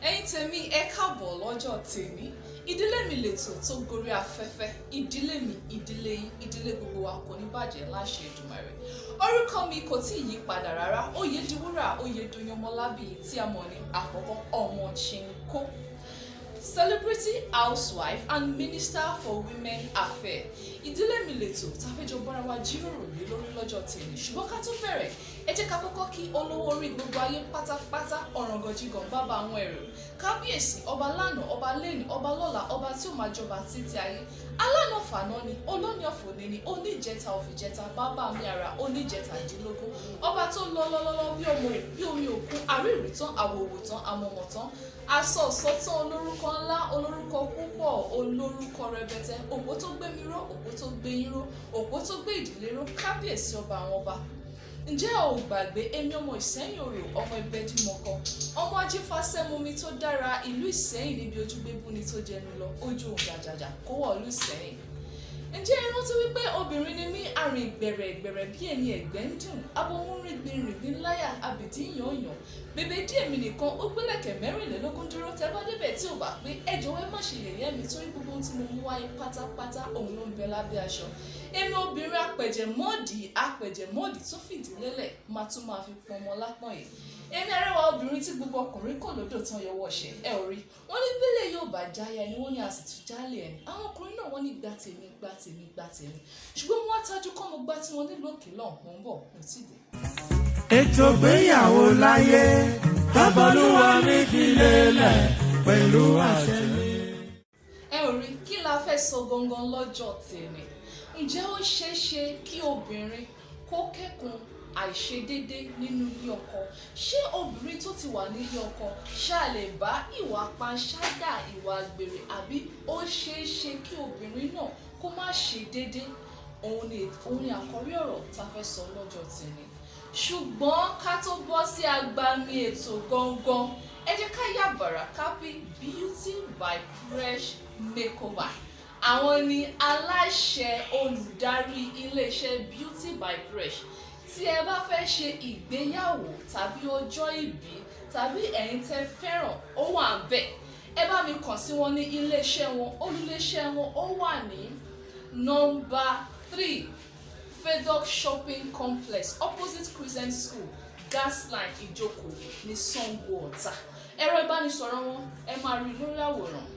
Ẹ̀yin tèmi ẹ káàbọ̀ lọ́jọ́ tèmi ìdílé mi lètò tó gorí afẹ́fẹ́ ìdílé mi ìdílé yín ìdílé gbogbo wa kò ní bàjẹ́ láṣẹ Èdùmàrè. Orúkọ mi kò tí ì yí padà rárá Oyèdìwúrà Oyèdòyìnmọ́lábí tí a mọ̀ ní àkọ́kọ́ ọmọ Chinko, celebrity housewife and minister for women affairs. Ìdílé mi lètò tá a fẹ́ jọ bára wa jíròrò lé lórí lọ́jọ́ tèmi, ṣùgbọ́n ká tó bẹ̀rẹ̀ ẹ jẹ́ ká kọ́kọ́ kí olówó orí gbogbo ayé pátápátá ọ̀ràngọ̀jìgàn bàbá àwọn ẹ̀rọ kábíyèsí ọba lánàá ọba lẹ́nì ọba lọ́la ọba tí ó máa jọba títí ayé alánà fàná ni olóní ọ̀fọ̀lẹ́ ni oníjẹta òfìjẹta bàbá mi ara oníjẹta dínlógún ọba tó lọ́lọ́lọ́lọ́ bí omi òkun àríìrí tán àwòwò tán àmọ̀mọ̀ tán aṣọ ọ̀sọ́tán olórúkọ ńlá olórúkọ púpọ̀ olórúkọ rẹpẹtẹ òpó tó gbé mi ró òpó tó gbé yín ró òpó tó gbé ìdílé ró kábíyèsí ọba àwọn ọba. Ǹjẹ́ o gbàgbé èmi ọmọ Ìsẹ́yìn Òrò ọmọ Ìbẹ́dìmọ̀kọ ọmọ Ajífásẹ́mumi tó dára ìlú Ìsẹ́yìn níbi ojúgbébú ni tó jẹnu lọ ojú òun jàjàjà kó wọ̀ ìlú Ìsẹ́yìn. Ǹjẹ́ ẹ rántí wípé obìnrin ni mí àrìn ìgbẹ̀rẹ̀ bí ẹni ẹ̀gbẹ́ ń dùn abọ́múrìngbìnrìngbìn láyà abìdí yànyàn bèbè díẹ̀ mi nìkan ó gbélẹ̀kẹ̀ mẹ́rìnlélógún dúró tẹ́ bá débẹ̀ tí ò bá pé ẹ jọ̀wọ́ ẹ má ṣe yẹ̀yẹ́ mi torí gbogbo ohun tí mo mú wáyé pátápátá òun ló ń bẹ lábẹ́ aṣọ. Èmi obìnrin apẹ̀jẹ̀mọ́ọ̀dì tó fìdí lélẹ̀ máa tún máa fi pọn ọmọ lápọ̀n yìí. Èmi arẹwà obìnrin tí gbogbo ọkùnrin kò lódò tán yọwọ́ ṣẹ ẹ ò rí wọn ní bílẹ̀ yóò bá jáyà ni wọ́n ní a sì tún jálè ẹni àwọn ọkùnrin náà wọ́n ní gbá tèmi ṣùgbọ́n mo wá tajú kọ́ mo gbá tí wọ́n nílò òkè lọ́hùn mò ń bọ̀ mo ti dé. Ètò ìgbéyàwó láyé bábọ́lúwa mi fi lélẹ̀ pẹ̀lú àṣẹ mi. Ẹ ò rí kí la fẹ́ sọ gangan lọ́jọ́ tèmi. Ǹjẹ́ ó ṣeé ṣe kí obìnrin kó kẹ́kùn àìṣedédé nínú ilé ọkọ? Ṣé obìnrin tó ti wà nílé ọkọ ṣáà lè bá ìwà panṣágà ìwà àgbèrè àbí ó ṣeé ṣe kí obìnrin náà kó má ṣe dédé? Òun ni àkọ́rí ọ̀rọ̀ tá a fẹ́ sọ lọ́jọ́ tèmi. Ṣùgbọ́n ká tó bọ́ sí agbami ètò gangan ẹ jẹ́ ká yà bàrà kápí Beauty by Fresh Makeover. Àwọn ni aláṣẹ olùdarí iléeṣẹ́ Beauty by Fresh. Tí ẹ bá fẹ́ ṣe ìgbéyàwó tàbí ọjọ́ ìbí tàbí ẹ̀yin tẹ́ fẹ́ràn ó wà ńbẹ̀ ẹ bá mi kàn sí wọn ní iléeṣẹ́ wọn olúléeṣẹ́ wọn ó wà ní nọ́mbà 3 Fedok Shopping Complex opposite Christian School Gasline Ìjókòó ní Sango Ọ̀tà. Ẹ̀rọ ìbánisọ̀rọ̀ wọn ẹ máa rí lórí àwòrán.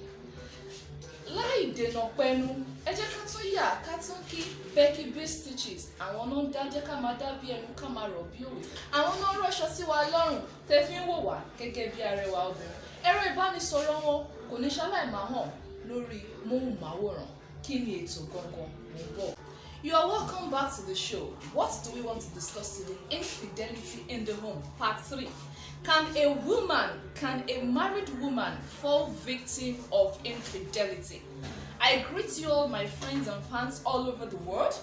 Láì dènà pẹnu ẹ jẹ́ ká tún yà ká tún kí Becky B Stitches àwọn náà ń dájẹ́ ká máa dá bí ẹnu ká máa rọ̀ bí òwe àwọn náà rọ́ṣọ sí wa lọ́rùn tẹ́ fi ń wò wá gẹ́gẹ́ bí arẹwà obìnrin. Ẹ̀rọ ìbánisọ̀rọ̀ wọn kò ní ṣaláì máa hàn lórí móhùnmáwòrán. Kí ni ètò gangan mò ń bọ̀. You are welcome back to the show. What do we want to discuss today? Infidelity in the home, part 3. Can a married woman fall victim of infidelity? I greet you all, my friends and fans all over the world.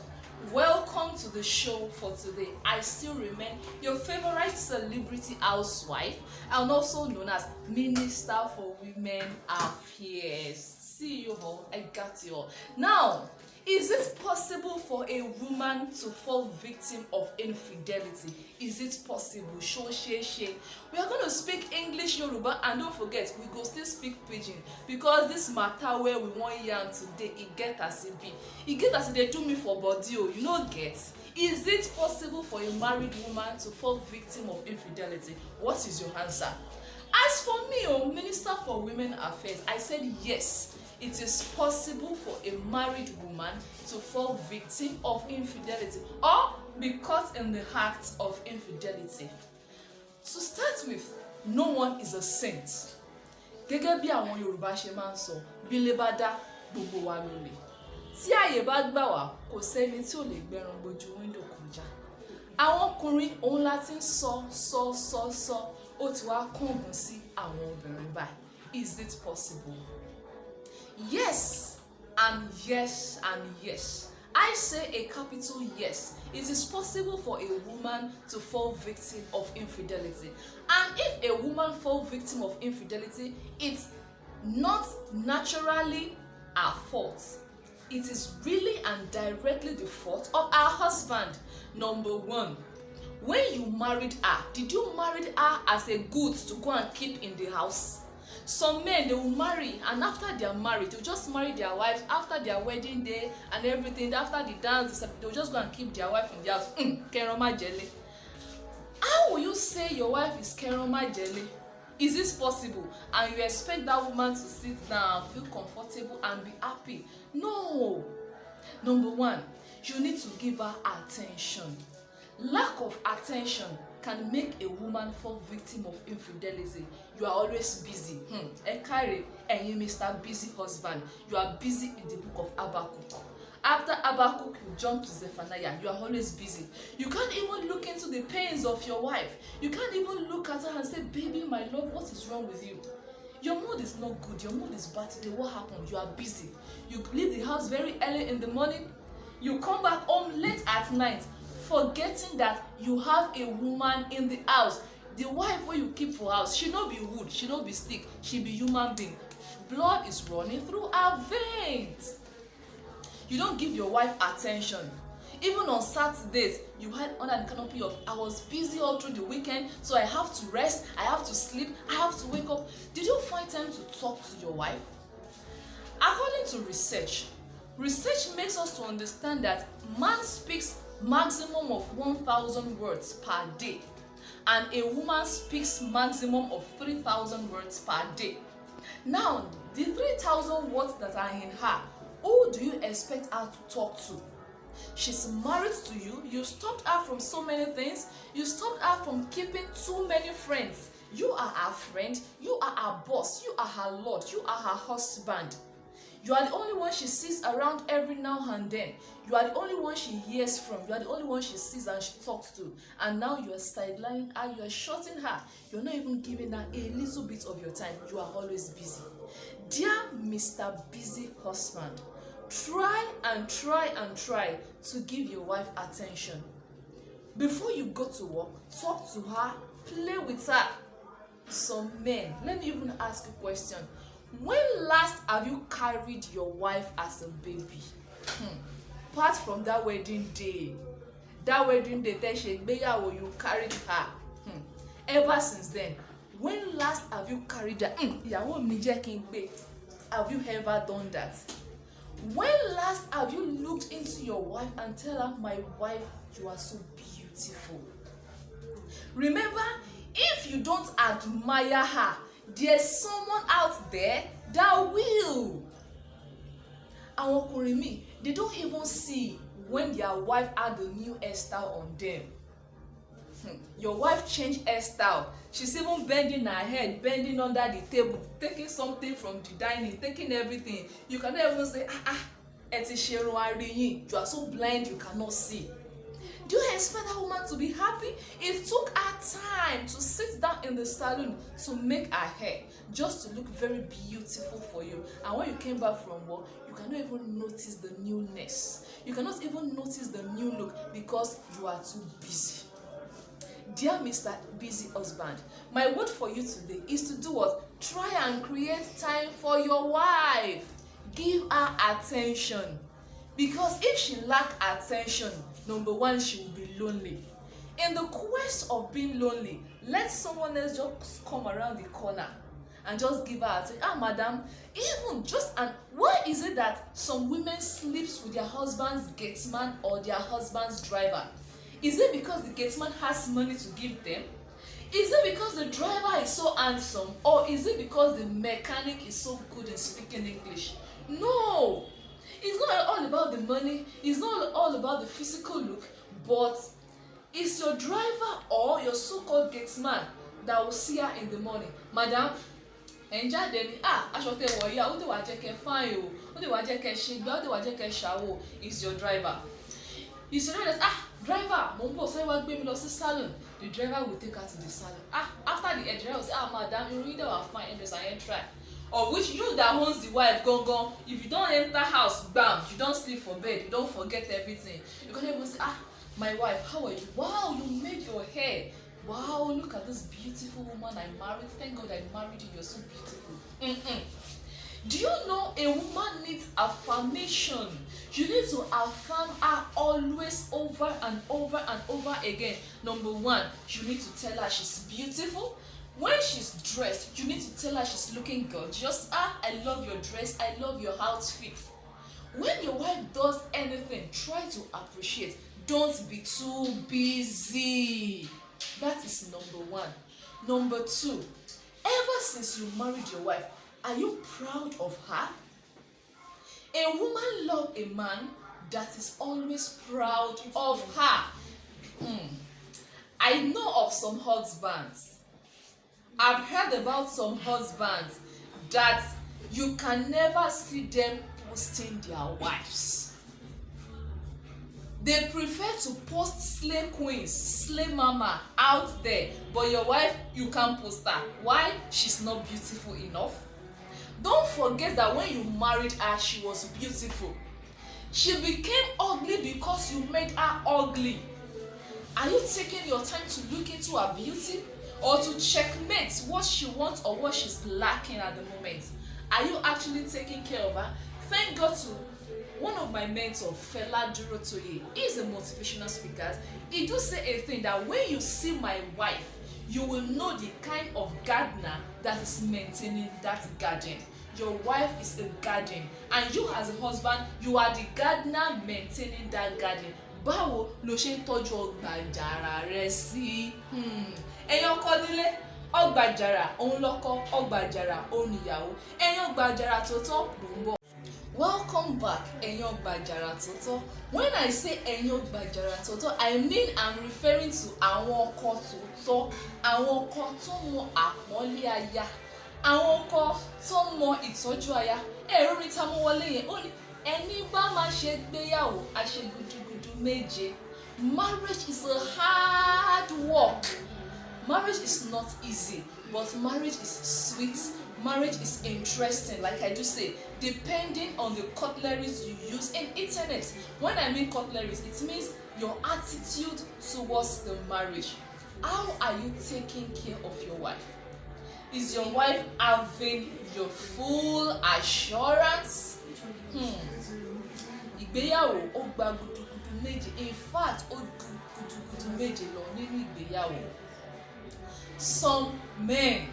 Welcome to the show for today. I still remain your favorite celebrity housewife and also known as Minister for Women Affairs. See you all, I got you all. Now, is it possible for a woman to fall victim of infidelity? Is it possible? We are going to speak English, Yoruba, and don't forget, we go still speak Pidgin because this matter where we want yarn today, it get as it be. It get as they do me for body, you know get. Is it possible for a married woman to fall victim of infidelity? What is your answer? As for me, Minister for Women Affairs, I said yes. It is possible for a married woman to fall victim of infidelity or be caught in the act of infidelity. To start with, no one is a saint. Gẹ́gẹ́ bí àwọn Yorùbá ṣe máa ń sọ, bílé bá dá gbogbo wa ló lè. Tí àyè bá gbà wá, kò sẹ́ni tí ò lè gbẹran gbojú wíńdò kọjá. Àwọn ọkùnrin òun la ti ń sọ, ó ti wá kángun sí àwọn obìnrin báyìí. Is it possible? Yes and yes and yes. I say a capital yes. It is possible for a woman to fall victim of infidelity. And if a woman falls victim of infidelity, it's not naturally her fault. It is really and directly the fault of her husband. Number one, when you married her, did you marry her as a goods to go and keep in the house? Some men, they will marry, and after they are married, they'll just marry their wives after their wedding day and everything. After the dance, they'll just go and keep their wife in the house. Keroma jelly. How will you say your wife is Keroma jelly? Is this possible? And you expect that woman to sit down and feel comfortable and be happy? No. Number one, you need to give her attention. Lack of attention can make a woman fall victim of infidelity. You are always busy. Ekare, and you Mr. Busy husband, you are busy in the book of Habakkuk. After Habakkuk, you jump to Zephaniah. You are always busy. You can't even look into the pains of your wife. You can't even look at her and say, baby, my love, what is wrong with you? Your mood is not good. Your mood is bad today. What happened? You are busy. You leave the house very early in the morning. You come back home late at night, forgetting that you have a woman in the house. The wife wey you keep for house, she no be wood, she no be stick, she be human being. Blood is running through her veins. You don't give your wife attention. Even on Saturdays, you hide under the canopy of, I was busy all through the weekend, so I have to rest, I have to sleep, I have to wake up. Did you find time to talk to your wife? According to research makes us to understand that man speaks maximum of 1,000 words per day, and a woman speaks maximum of 3,000 words per day. Now, the 3,000 words that are in her, who do you expect her to talk to? She's married to you. You stopped her from so many things. You stopped her from keeping too many friends. You are her friend. You are her boss. You are her lord. You are her husband. You are the only one she sees around every now and then. You are the only one she hears from. You are the only one she sees and she talks to. And now you are sidelining her. You are shutting her. You are not even giving her a little bit of your time. You are always busy. Dear Mr. Busy husband, try to give your wife attention. Before you go to work, talk to her, play with her. Some men, let me even ask a question. When last have you carried your wife as a baby? Apart from that wedding day that she you carried her. Ever since then, when last have you carried her? Have you ever done that? When last have you looked into your wife and tell her, my wife, you are so beautiful? Remember, if you don't admire her, there's someone out there that will. Àwọn ọkùnrin mi, they don't even see when their wife had a new hairstyle on them. Your wife changed hairstyle. She's even bending her head, bending under the table, taking something from the dining, taking everything. You cannot even say, you are so blind you cannot see. Do you expect that woman to be happy? It took her time to sit down in the salon to make her hair, just to look very beautiful for you. And when you came back from work, you cannot even notice the newness. You cannot even notice the new look because you are too busy. Dear Mr. Busy husband, my word for you today is to do what? Try and create time for your wife. Give her attention. Because if she lacks attention, number one, she will be lonely. In the quest of being lonely, let someone else just come around the corner and just give her attention. Madam, even just, and why is it that some women sleeps with their husband's gateman or their husband's driver? Is it because the gateman has money to give them? Is it because the driver is so handsome? Or is it because the mechanic is so good in speaking English? No! It's not all about the money. It's not all about the physical look. But it's your driver or your so-called gateman that will see her in the morning. Madam, ẹ̀ ń jáde ní aṣọ tẹ wọ̀ yá ó lè wá jẹ́ kẹ́ fine o, ó lè wá jẹ́ kẹ́ ṣe gbá, ó lè wá jẹ́ kẹ́ ṣàwò. Is your driver. Is your driver driver mo ń bọ̀ sáré wá gbé mi lọ sí salon. The driver will take her to the salon. After the driver will say madam irun yín dẹ̀ wá fine ẹ̀ bẹ̀sẹ̀ yẹn try. Of which you that owns the wife gangan, if you don't enter house bam, you don't sleep for bed, you don't forget everything, you gonna even say my wife, how are you? Wow, you made your hair. Wow, look at this beautiful woman I married. Thank God I married you. You're so beautiful. Do you know a woman needs affirmation? You need to affirm her always over and over and over again. Number one, you need to tell her she's beautiful. When she's dressed, you need to tell her she's looking gorgeous. I love your dress. I love your outfit. When your wife does anything, try to appreciate. Don't be too busy. That is number one. Number two, ever since you married your wife, are you proud of her? A woman loves a man that is always proud of her. I know of some husbands. I've heard about some husbands that you can never see them posting their wives. They prefer to post slay queens, slay mama out there, but your wife, you can't post her. Why? She's not beautiful enough. Don't forget that when you married her, she was beautiful. She became ugly because you made her ugly. Are you taking your time to look into her beauty or to checkmate what she wants or what she's lacking at the moment? Are you actually taking care of her? Thank God to one of my mentors, Fela Durotoye. He is a motivational speaker. He do say a thing that when you see my wife, you will know the kind of gardener that is maintaining that garden. Your wife is a garden, and you as a husband, you are the gardener maintaining that garden. Báwo ló ṣe ń tọ́jú ọgbà àjàrà rẹ sí? Ẹ̀yin ọkọ nílé, ọgbà àjàrà òun lọ́kọ, ọgbà àjàrà òun níyàwó. Ẹ̀yin ọgbà àjàrà tó tọ́ ló ń bọ̀. Welcome back, ẹ̀yin ọgbà àjàrà tó tọ́. When I say ẹ̀yin ọgbà àjàrà tó tọ́, I mean I'm referring to àwọn ọkọ tó tọ́, àwọn ọkọ tó mọ àpọ́nlé aya, àwọn ọkọ tó mọ ìtọ́jú aya. Ẹ̀rọ mi ta mú wọlé yẹn, ó ní ẹni bá máa ṣe gbéyàwó, a ṣe gudugudu méje. Marriage is a hard work. Marriage is not easy, but marriage is sweet. Marriage is interesting, like I do say, depending on the cutleries you use in internet. When I mean cutleries, it means your attitude towards the marriage. How are you taking care of your wife? Is your wife having your full assurance? Ìgbéyàwó ó gba gudugudu méje. In fact, ó du gudugudu méje lọ nínú ìgbéyàwó. Some men,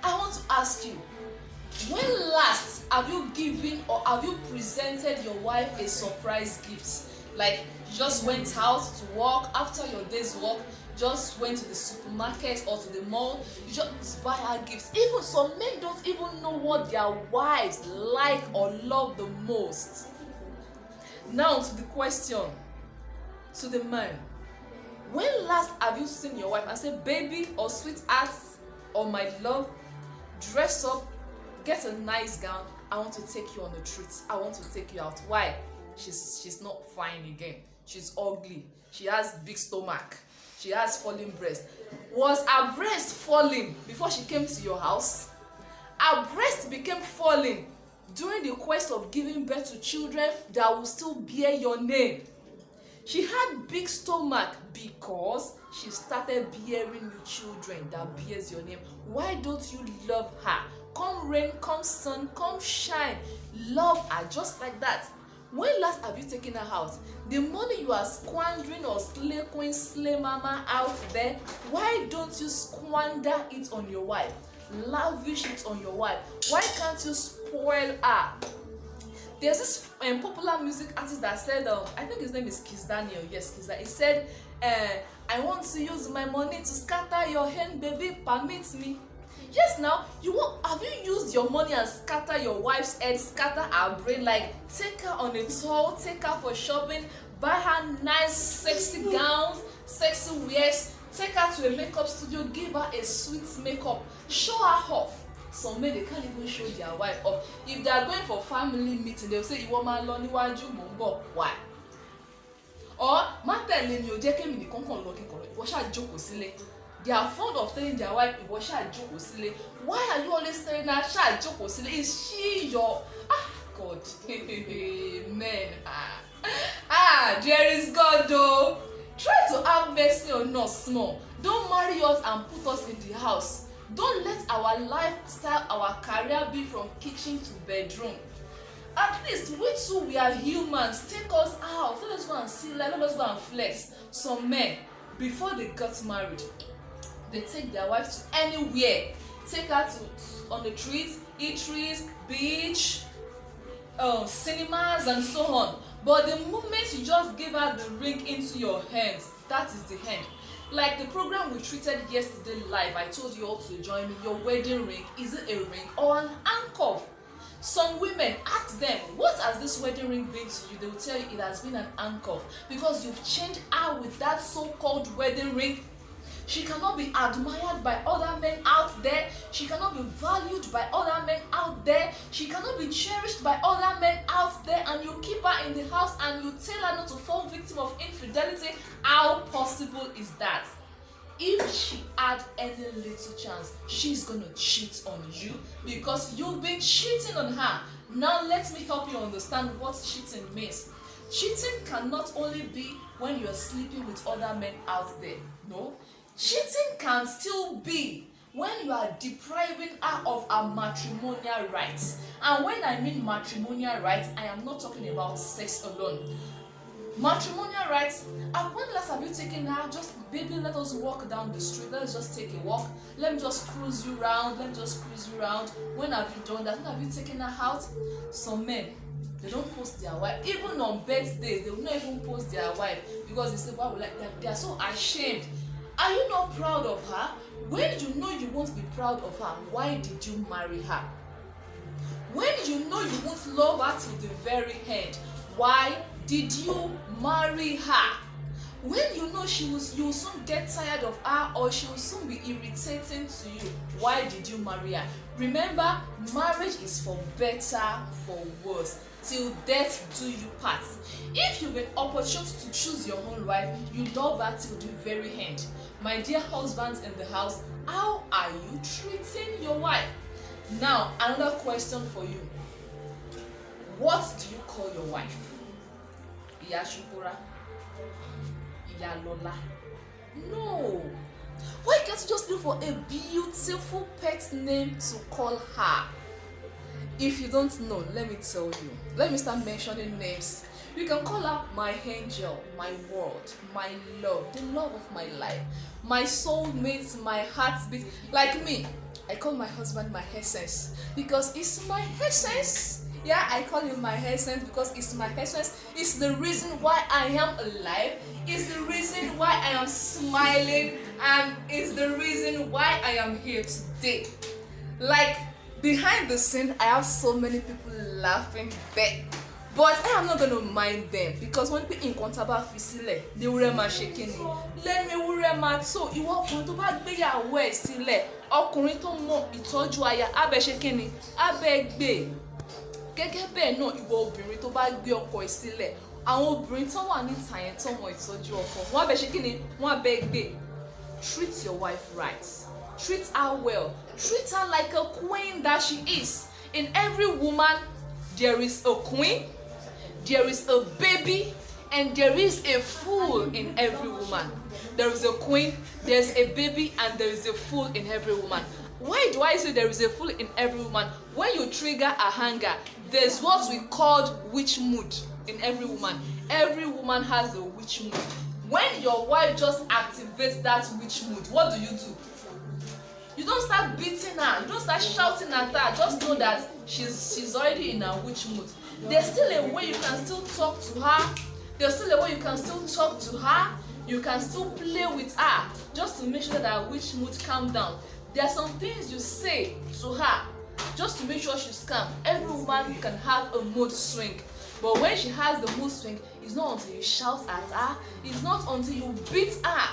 I want to ask you, when last have you given or have you presented your wife a surprise gift? Like you just went out to work, after your day's work, just went to the supermarket or to the mall, you just buy her gifts. Even some men don't even know what their wives like or love the most. Now to the question, to the man, when last have you seen your wife and said, baby or sweetheart or my love, dress up, get a nice gown, I want to take you on a treat, I want to take you out. Why? She's not fine again, she's ugly, she has big stomach, she has falling breast. Was her breast falling before she came to your house? Her breast became falling during the quest of giving birth to children that will still bear your name. She had big stomach because she started bearing you children that bears your name. Why don't you love her? Come rain, come sun, come shine. Love her just like that. When last have you taken her out? The money you are squandering or slay queen, slay mama out there, why don't you squander it on your wife? Lavish it on your wife. Why can't you spoil her? There's this popular music artist that said, I think his name is Kiss Daniel. Yes, Kiss Daniel. He said, I want to use my money to scatter your hand, baby, permit me. Yes, now, have you used your money and scatter your wife's head, scatter her brain, like take her on a tour, take her for shopping, buy her nice, sexy gowns, sexy wears, take her to a makeup studio, give her a sweet makeup, show her off. Some men, they can't even show their wife up. If they are going for family meeting, they'll say ìwọ máa lọ níwájú mò ń bọ̀. Why? Or má tẹ̀lé mi ò jẹ́ kémi nìkan kàn lọ kíkan ìwọ ṣáà jókòó sílé. They are fond of telling their wife ìwọ ṣáà jókòó sílé. Why are you always telling her ṣáà jókòó sílé? Is she your God? Men. There is God though. Try to have mercy on us small. Don't marry us and put us in the house. Don't let our lifestyle, our career be from kitchen to bedroom. At least we too, we are humans. Take us out. Let us go and see life. Let us go and flex. Some men, before they got married, they take their wives to anywhere. Take her to on the streets, eateries, beach, cinemas, and so on. But the moment you just give her the ring into your hands, that is the end. Like the program we treated yesterday live, I told you all to join me. Your wedding ring, is it a ring or an handcuff? Some women, ask them, what has this wedding ring been to you? They will tell you it has been an handcuff because you've changed her with that so-called wedding ring. She cannot be admired by other men out there. She cannot be valued by other men out there. She cannot be cherished by other men out there. And you keep her in the house and you tell her not to fall victim of infidelity. How possible is that? If she had any little chance, she's gonna cheat on you because you've been cheating on her. Now let me help you understand what cheating means. Cheating cannot only be when you're sleeping with other men out there. No. Cheating can still be when you are depriving her of her matrimonial rights. And when I mean matrimonial rights, I am not talking about sex alone. Matrimonial rights, when last have you taken her? Just, baby, let us walk down the street. Let's just take a walk. Let me just cruise you around. Let me just cruise you around. When have you done that? When have you taken her out? Some men, they don't post their wife. Even on birthdays, they will not even post their wife because they say, why would they are so ashamed. Are you not proud of her? When you know you won't be proud of her, why did you marry her? When you know you won't love her till the very end, why did you marry her? When you know you will soon get tired of her or she will soon be irritating to you, why did you marry her? Remember, marriage is for better, for worse, till death do you part. If you've been opportune to choose your own wife, you love her till the very end. My dear husbands in the house, how are you treating your wife? Now, another question for you. What do you call your wife? Iya Shukura? Iya Lola? No. Why can't you just look for a beautiful pet name to call her? If you don't know, let me tell you. Let me start mentioning names. You can call her my angel, my world, my love, the love of my life, my soulmate, my heartbeat. Like me, I call my husband my essence because it's my essence. Yeah, I call him my essence because it's my essence. It's the reason why I am alive. It's the reason why I am smiling, and it's the reason why I am here today. Like, behind the scene, I have so many people laughing there. But I am not gonna mind them because when people encounter fisile, they will ma shaking. Let me worry ma so ìwọ ọkùnrin tó bá gbéyàwó ẹ̀ sílẹ̀, ọkùnrin tó mọ ìtọ́jú aya abẹ́ shaking, abẹ́ gbé. Gẹ́gẹ́ bẹ́ẹ̀ náà ìwọ obìnrin tó bá gbé ọkọ ẹ̀ sílẹ̀, àwọn obìnrin tó wà níta yẹn tó mọ ìtọ́jú ọkọ, wọ́n abẹ́ shaking, wọ́n abẹ́ gbé. Treat your wife right. Treat her well. Treat her like a queen that she is. In every woman, there is a queen, there is a baby, and there is a fool in every woman. There is a queen, there is a baby, and there is a fool in every woman. Why do I say there is a fool in every woman? When you trigger a hunger, there's what we call witch mood in every woman. Every woman has a witch mood. When your wife just activates that witch mood, what do? You don't start beating her, you don't start shouting at her. Just know that she's already in a witch mood. There's still a way you can still talk to her. There's still a way you can still talk to her. You can still play with her just to make sure that her witch mood calm down. There are some things you say to her just to make sure she's calm. Every woman can have a mood swing. But when she has the mood swing, it's not until you shout at her, it's not until you beat her.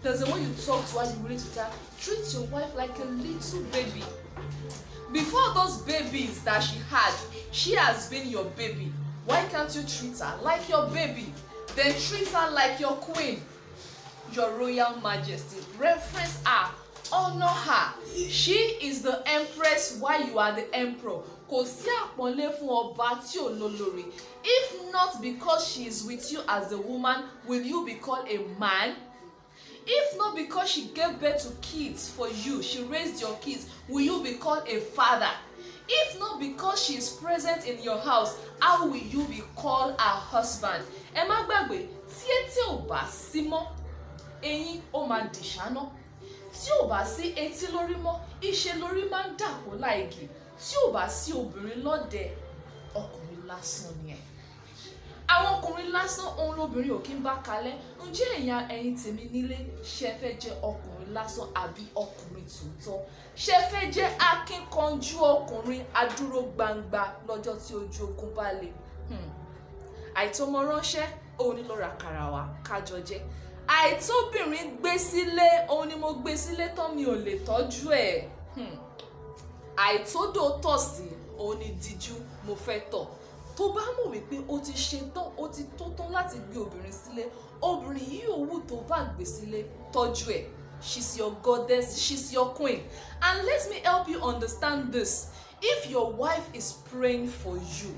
There's a way you talk to her, you relate to her. Treat your wife like a little baby. Before those babies that she has been your baby. Why can't you treat her like your baby? Then treat her like your queen, your royal majesty. Reference her, honor her. She is the empress while you are the emperor. Kò sí àpọ́nlé fún ọba tí ò lólórí. If not because she is with you as a woman, will you be called a man? If not because she gave birth to kids for you, she raised your kids, will you be called a father? If not because she is present in your house, how will you be called a husband? Ẹ má gbàgbé, tí etí ò bá sí mọ́, eyín ó máa dìṣáná. Tí ò bá sí etí lórí mọ́, ìṣe lórí máa ń dàpọ̀ láìgì. Tí ò bá sí obìnrin lọ́dẹ, ọkùnrin lásán ni ẹ. Àwọn ọkùnrin lásán òun lóbìnrin ò kí ń bá kalẹ̀. Ǹjẹ́ ẹ̀yin tèmi nílé ṣe fẹ́ jẹ́ ọkùnrin lásán àbí ọkùnrin tòótọ́? Ṣe fẹ́ jẹ́ akínkanjú ọkùnrin adúró gbangba lọ́jọ́ tí ojú ogun bá le? Àìtọ́mọ ránṣẹ́ òun ni lọ ra kàrà wá kájọ jẹ. Àìtóbìnrin gbé sílé òun ni mo gbé sílé tán mi ò lè tọ́jú ẹ̀. Àìtódò tọ̀ sí òun ni díjú mo fẹ́ tọ̀. Tó bá mọ̀ wípé ó ti ṣe tán, ó ti tó tán láti gbé obìnrin sílé, obìnrin yìí òwú tó bá gbé sílé tọ́jú ẹ̀. She's your goddess, she's your queen. And let me help you understand this. If your wife is praying for you,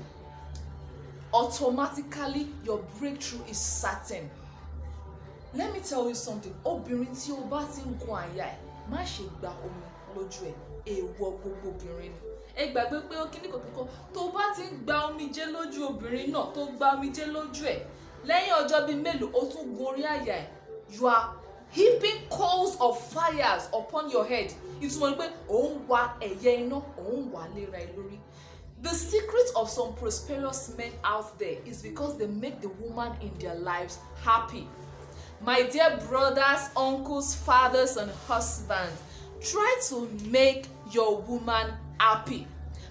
automatically your breakthrough is certain. Let me tell you something. Obìnrin tí ó bá ti ń gun àyà ẹ̀, má ṣe gba omi lójú ẹ̀. Èèwọ̀ gbogbo obìnrin ni. Ẹ gbàgbé pé ó kíní kọ̀ọ̀kan tó bá ti ń gba omijé lójú obìnrin náà tó gba omijé lójú ẹ̀. Lẹ́yìn ọjọ́ bíi mélòó ó tún gun orí àyà ẹ̀. You are heaping coals of fires upon your head. Ìtumọ̀ ni pé òun wa ẹ̀yẹ iná, òun wà léra ẹ lórí. The secret of some prosperous men out there is because they make the woman in their lives happy. My dear brothers, uncles, fathers, and husbands, try to make your woman happy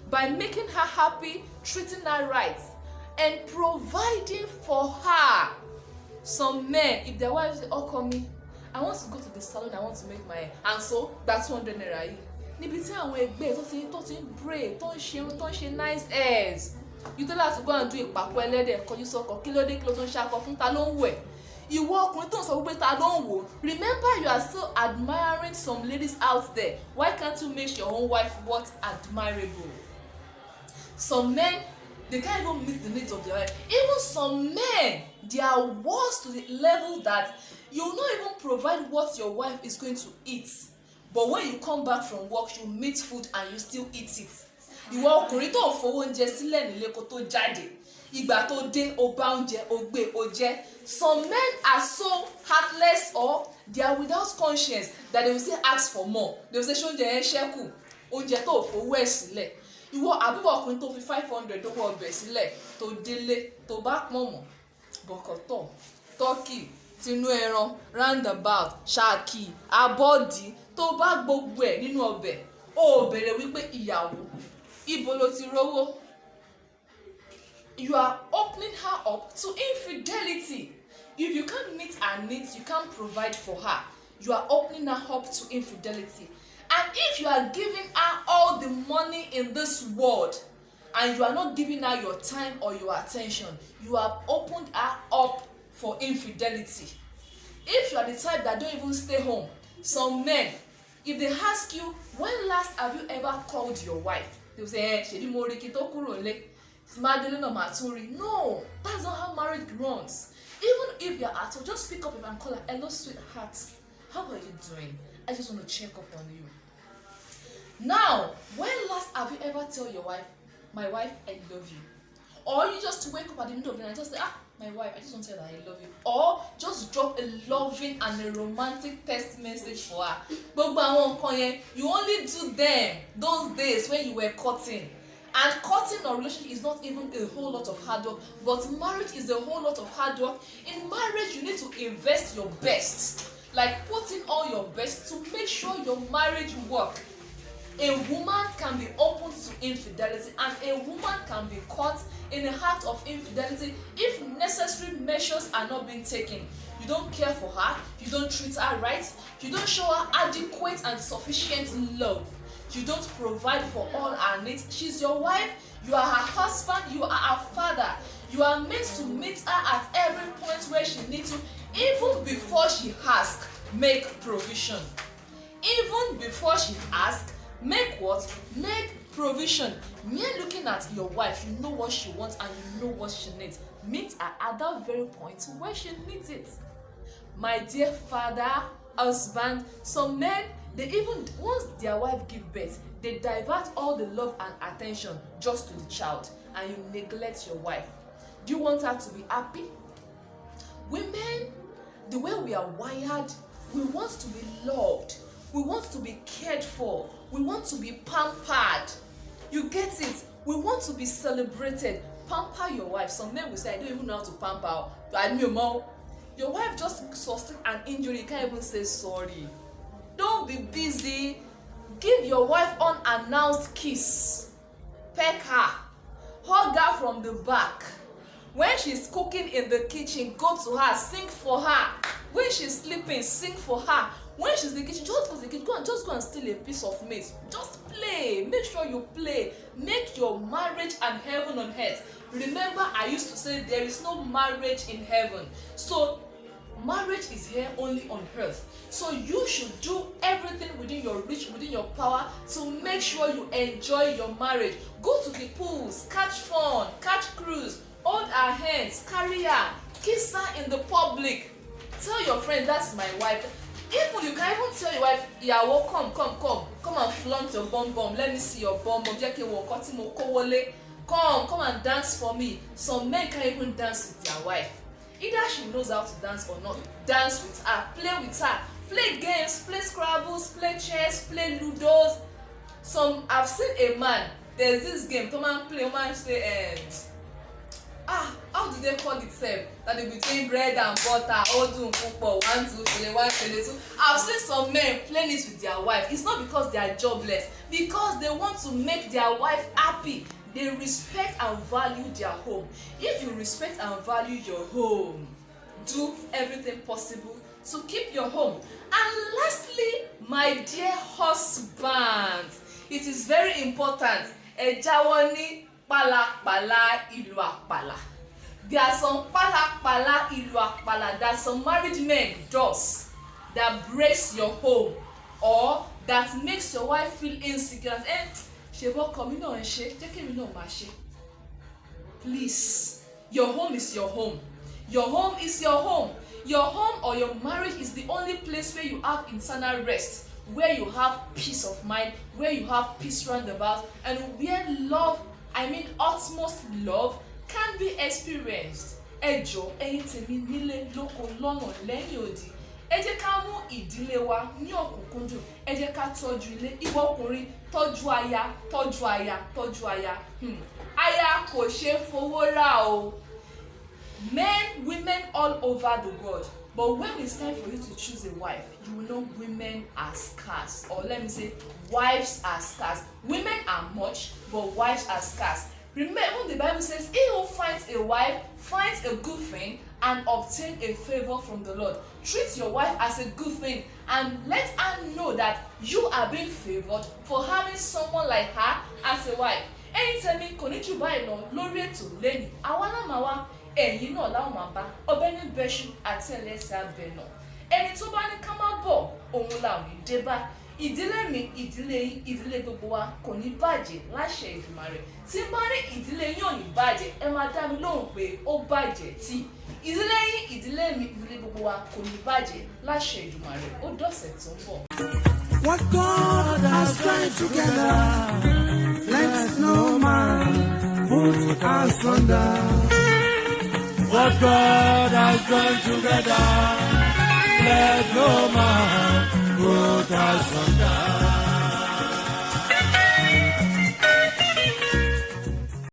by making her happy, treating her right, and providing for her. Some men, if their wives say, "Oh, call me, I want to go to the salon, I want to make my hair," and so that's 200 naira yìí. Níbi tí àwọn ẹgbẹ́ tó ti ń braid, tó ń ṣe nice hairs. You tell her to go and do ìpàkọ́ ẹlẹ́dẹ̀, kọjú sọ́kọ, kí ló dé kí ló tó ń ṣakọ fún ta ló ń wẹ̀. Ìwọ ọkùnrin tó ń sọ wípé ta ló ń wò. Remember, you are still admiring some ladies out there. Why can't you make your own wife what admirable? Some men, they can't even meet the needs of their wife. Even some men, they are worse to the level that you will not even provide what your wife is going to eat. But when you come back from work, you meet food and you still eat it. Ìwọ ọkùnrin tó ń fowó oúnjẹ sílẹ̀ nílé kó tó jáde. Ìgbà tó dé, ó bá oúnjẹ, ó gbé, ó jẹ. Some men are so heartless or they are without conscience that they will still ask for more. They will say, ṣé oúnjẹ yẹn ṣẹ́kù? Oúnjẹ tó fowó ẹ̀ sílẹ̀. Ìwọ àbúrò ọkùnrin tó fi 500 owó ọbẹ̀ sílẹ̀ tó délé tó bá pọ̀n mọ́ bọ̀kọ̀tọ̀, tọ́kì, tinú ẹran, roundabout, ṣáàkì, abọ́dí tó bá gbogbo ẹ̀ nínú ọbẹ̀. Ó bẹ̀rẹ̀ wípé ìyàwó, ibo ló ti rówó? You are opening her up to infidelity. If you can't meet her needs, you can't provide for her. You are opening her up to infidelity. And if you are giving her all the money in this world and you are not giving her your time or your attention, you have opened her up for infidelity. If you are the type that don't even stay home, some men, if they ask you, when last have you ever called your wife? They will say, ṣebí mo rí kí tó kúrò nílé. No, that's not how marriage runs. Even if you're at home, just pick up and call her, "Hello, sweetheart. How are you doing? I just want to check up on you." Now, when last have you ever tell your wife, "My wife, I love you"? Or you just wake up at the middle of the night and just say, "My wife, I just want to tell her I love you." Or just drop a loving and a romantic text message for her. Gbogbo àwọn nǹkan yẹn, you only do them those days when you were courting. And courting or relationship is not even a whole lot of hard work, but marriage is a whole lot of hard work. In marriage, you need to invest your best, like put in all your best to make sure your marriage work. A woman can be open to infidelity, and a woman can be caught in a act of infidelity if necessary measures are not being taken. you don't care for her, you don't treat her right, you don't show her adequate and sufficient love, you don't provide for all her needs. She's your wife, you are her husband, you are her father. You are meant to meet her at every point where she needs you. Even before she asks, make provision. Even before she asks, make what? Make provision. Mere looking at your wife, you know what she wants and you know what she needs. Meet her at that very point where she needs it. My dear father, husband, some men, they even, once their wife gives birth, they divert all the love and attention just to the child, and you neglect your wife. Do you want her to be happy? Women, the way we are wired, we want to be loved, we want to be cared for, we want to be pampered. You get it? We want to be celebrated. Pamper your wife. Some men will say, I don't even know how to pamper. Your wife just sustained an injury, you can't even say sorry. Don't be busy. Give your wife unannounced kiss. Peck her. Hug her from the back. When she's cooking in the kitchen, go to her, sing for her. When she's sleeping, sing for her. When she's in the kitchen, just go to the kitchen, go and steal a piece of meat. Just play. Make sure you play. Make your marriage and heaven on earth. Remember, I used to say there is no marriage in heaven. So marriage is here only on earth. So you should do everything within your reach, within your power, to make sure you enjoy your marriage. Go to the pools, catch fun, catch cruise, hold her hands, carry her, kiss her in the public. Tell your friend, that's my wife. Even you can even tell your wife, yeah, well, come and flaunt your bum. Let me see your bum. Come and dance for me. Some men can't even dance with their wife. Either she knows how to dance or not. Dance with her, play with her, play games, play Scrabbles, play chess, play Ludos. I've seen a man, there's this game, come and play, man say, how do they call it, that they between bread and butter, odun, pupo, 1, 2, 3, 1, 3, 2. I've seen some men playing it with their wife. It's not because they are jobless, because they want to make their wife happy. They respect and value their home. If you respect and value your home, do everything possible to keep your home. And lastly, my dear husband, it is very important. Ejawoni palakpala ilu akpala. There are some palakpala ilu akpala that some married men does that breaks your home or that makes your wife feel insecure. Please, your home is your home. Your home is your home. Your home or your marriage is the only place where you have internal rest, where you have peace of mind, where you have peace roundabout, and where love, utmost love, can be experienced. Ẹjọ́, ẹ̀yin tèmi nílé lóko lọ́nà lẹ́yìn odi. Ẹ jẹ́ ká mú ìdílé wa ní ọ̀kúnkúndùn. Ẹ jẹ́ ká tọ́jú ilé. Ìwọ ọkùnrin, tọ́jú aya, tọ́jú aya, tọ́jú aya. Aya kò ṣe fowó rà o. Men, women all over the world. But when it's time for you to choose a wife, you will know women are scarce. Or let me say, wives are scarce. Women are much, but wives are scarce. Remember when the Bible says, he who finds a wife finds a good thing and obtain a favor from the Lord. Treat your wife as a good thing and let her know that you are being favored for having someone like her as a wife. Anytime kò ní jù báyìí lọ lórí ètò lẹ́nu, àwa náà máa wá, ẹ̀yin náà láwọn máa bá, ọbẹ̀ ní bẹ́ṣù àti ẹlẹ́sẹ̀ abẹ náà. Ẹni tó bá ní ká má bọ̀, òun là ò ní dé bá. Ìdílé mi, ìdílé yín, ìdílé gbogbo wa kò ní bàjẹ́ láṣẹ Èdùmàrè. Tí n bá ní ìdílé yín ò ní bàjẹ́, ẹ máa dá mi lóhùn pé ó bàjẹ́ tí. Ìdílé yín, ìdílé mi, ìdílé gbogbo wa kò ní bàjẹ́ láṣẹ Èdùmàrè. Ó dọ̀sẹ̀ tó ń bọ̀. What God has joined together, let no man put asunder. What God has joined together, let no man put asunder.